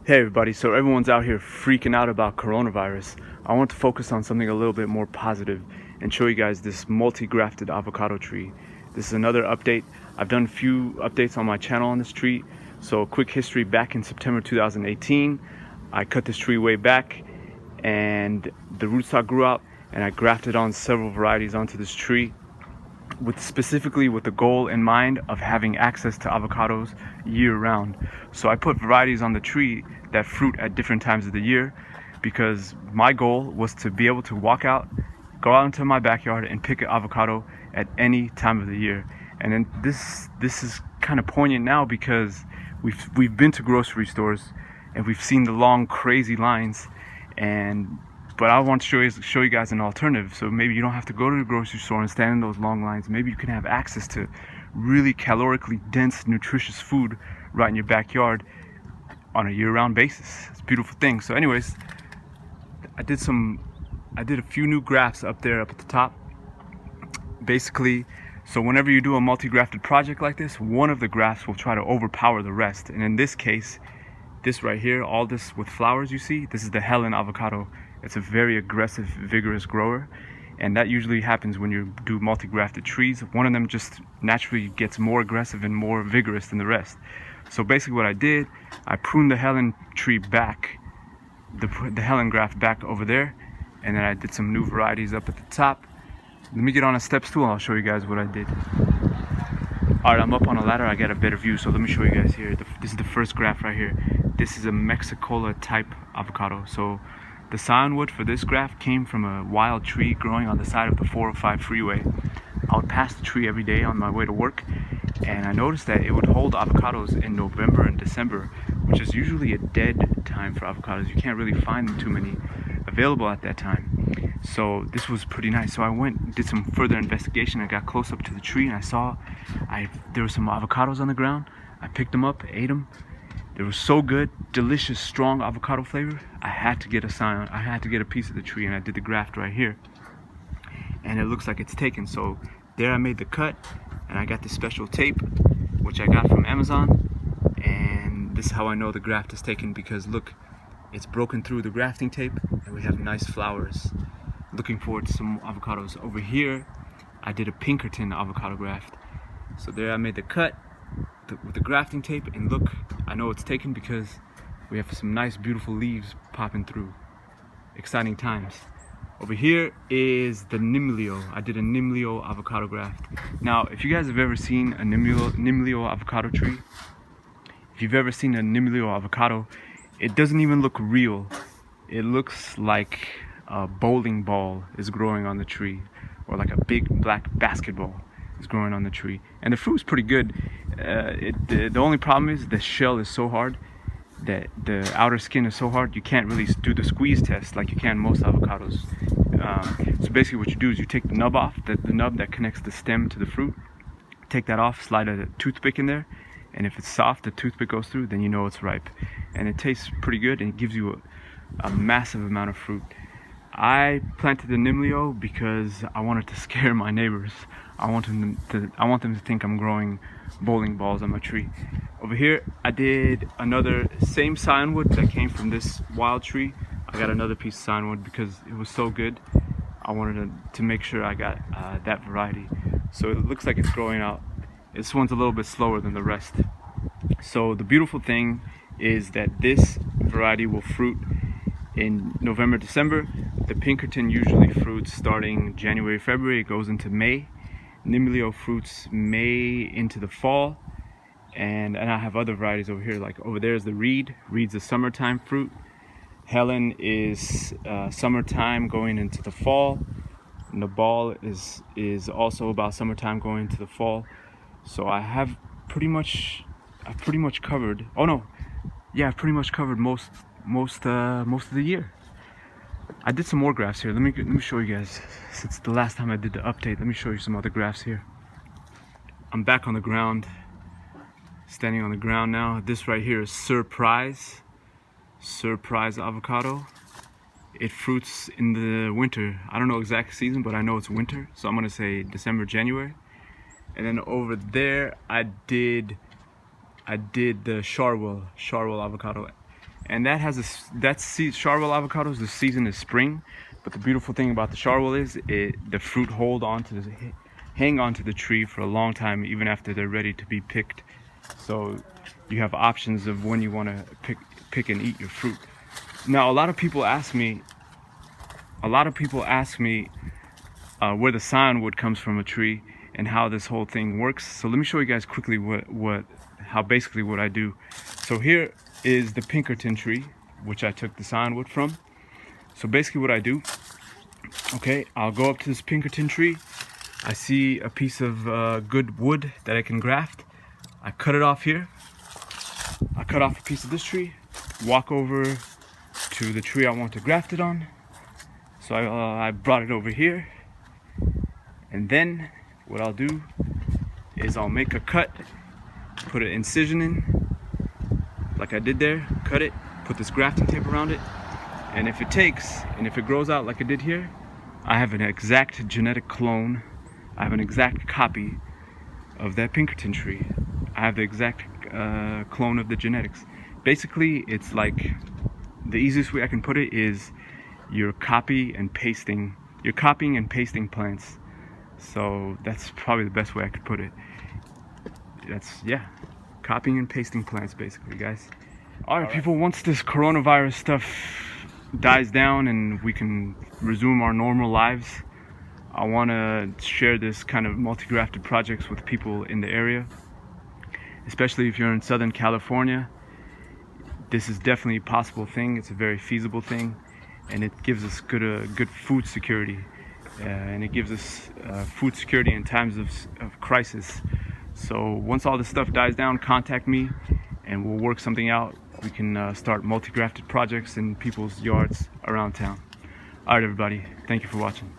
Hey everybody, so everyone's out here freaking out about coronavirus. I want to focus on something a little bit more positive and show you guys this multi-grafted avocado tree. This is another update. I've done a few updates on my channel on this tree. So quick history, back in September 2018, I cut this tree way back and the rootstock grew out and I grafted on several varieties onto this tree specifically with the goal in mind of having access to avocados year round. So I put varieties on the tree that fruit at different times of the year because my goal was to be able to walk out, go out into my backyard and pick an avocado at any time of the year. And then this is kind of poignant now because we've been to grocery stores and we've seen the long crazy lines, but I want to show you guys an alternative. So maybe you don't have to go to the grocery store and stand in those long lines. Maybe you can have access to really calorically dense, nutritious food right in your backyard on a year-round basis. It's a beautiful thing. So anyways, I did a few new grafts up at the top. Basically, so whenever you do a multi-grafted project like this, one of the grafts will try to overpower the rest. And in this case, this right here, all this with flowers you see, this is the Helen avocado. It's a very aggressive, vigorous grower, and that usually happens when you do multi-grafted trees. One of them just naturally gets more aggressive and more vigorous than the rest. So basically what I did, I pruned the Helen tree back, the Helen graft back over there, and then I did some new varieties up at the top. Let me get on a step stool and I'll show you guys what I did. Alright, I'm up on a ladder, I got a better view, so let me show you guys here. This is the first graft right here. This is a Mexicola type avocado. So the scion for this graft came from a wild tree growing on the side of the 405 freeway. I would pass the tree every day on my way to work, and I noticed that it would hold avocados in November and December, which is usually a dead time for avocados. You can't really find them too many available at that time. So this was pretty nice. So I went and did some further investigation. I got close up to the tree and I saw there were some avocados on the ground. I picked them up, ate them. They were so good, delicious, strong avocado flavor. I had to get a scion. I had to get a piece of the tree, and I did the graft right here. And it looks like it's taken. So there I made the cut, and I got this special tape, which I got from Amazon. And this is how I know the graft is taken, because look, it's broken through the grafting tape, and we have nice flowers. Looking forward to some avocados. Over here, I did a Pinkerton avocado graft. So there I made the cut with the grafting tape, and look, I know it's taken because we have some nice beautiful leaves popping through. Exciting times. Over here is the Nimlio. I did a Nimlio avocado graft. Now if you guys have ever seen a Nimlio avocado tree, if you've ever seen a Nimlio avocado, it doesn't even look real. It looks like a bowling ball is growing on the tree, or like a big black basketball is growing on the tree, and the fruit is pretty good. The only problem is the shell is so hard, that the outer skin is so hard, you can't really do the squeeze test like you can most avocados. So basically what you do is you take the nub off, the nub that connects the stem to the fruit, take that off, slide a toothpick in there, and if it's soft, the toothpick goes through, then you know it's ripe. And it tastes pretty good, and it gives you a massive amount of fruit. I planted the Nimlio because I wanted to scare my neighbors. I want them to think I'm growing bowling balls on my tree. Over here, I did another same scionwood that came from this wild tree. I got another piece of scionwood because it was so good. I wanted to make sure I got that variety. So it looks like it's growing out. This one's a little bit slower than the rest. So the beautiful thing is that this variety will fruit in November, December. The Pinkerton usually fruits starting January, February. It goes into May. Nimlio fruits May into the fall. And I have other varieties over here. Like over there is the Reed. Reed's a summertime fruit. Helen is summertime going into the fall. And the ball is also about summertime going into the fall. So I've pretty much covered. Oh no, yeah, I've pretty much covered most of the year. I did some more grafts here. Let me show you guys. Since the last time I did the update, let me show you some other grafts here. I'm back on the ground, standing on the ground now. This right here is Surprise avocado. It fruits in the winter. I don't know exact season, but I know it's winter, so I'm gonna say December, January. And then over there, I did the Charwell avocado. and that's Charwell avocados. The season is spring, but the beautiful thing about the Charwell is the fruit hang onto the tree for a long time, even after they're ready to be picked. So you have options of when you want to pick and eat your fruit. Now, a lot of people ask me where the scion comes from a tree and how this whole thing works. So let me show you guys quickly how basically what I do. So here is the Pinkerton tree, which I took the scion wood from. So basically what I do, okay, I'll go up to this Pinkerton tree. I see a piece of good wood that I can graft. I cut it off here. I cut off a piece of this tree, walk over to the tree I want to graft it on. So I brought it over here, and then what I'll do is I'll make a cut, put an incision in, like I did there, cut it, put this grafting tape around it, and if it grows out like I did here, I have an exact genetic clone. I have an exact copy of that Pinkerton tree. I have the exact clone of the genetics. Basically, it's like, the easiest way I can put it is you're copying and pasting plants. So that's probably the best way I could put it. Copying and pasting plants, basically, guys. All right, people, once this coronavirus stuff dies down and we can resume our normal lives, I want to share this kind of multi-grafted projects with people in the area, especially if you're in Southern California. This is definitely a possible thing. It's a very feasible thing, and it gives us good food security, and it gives us food security in times of crisis. So once all this stuff dies down, contact me and we'll work something out. We can start multi-grafted projects in people's yards around town. All right, everybody, thank you for watching.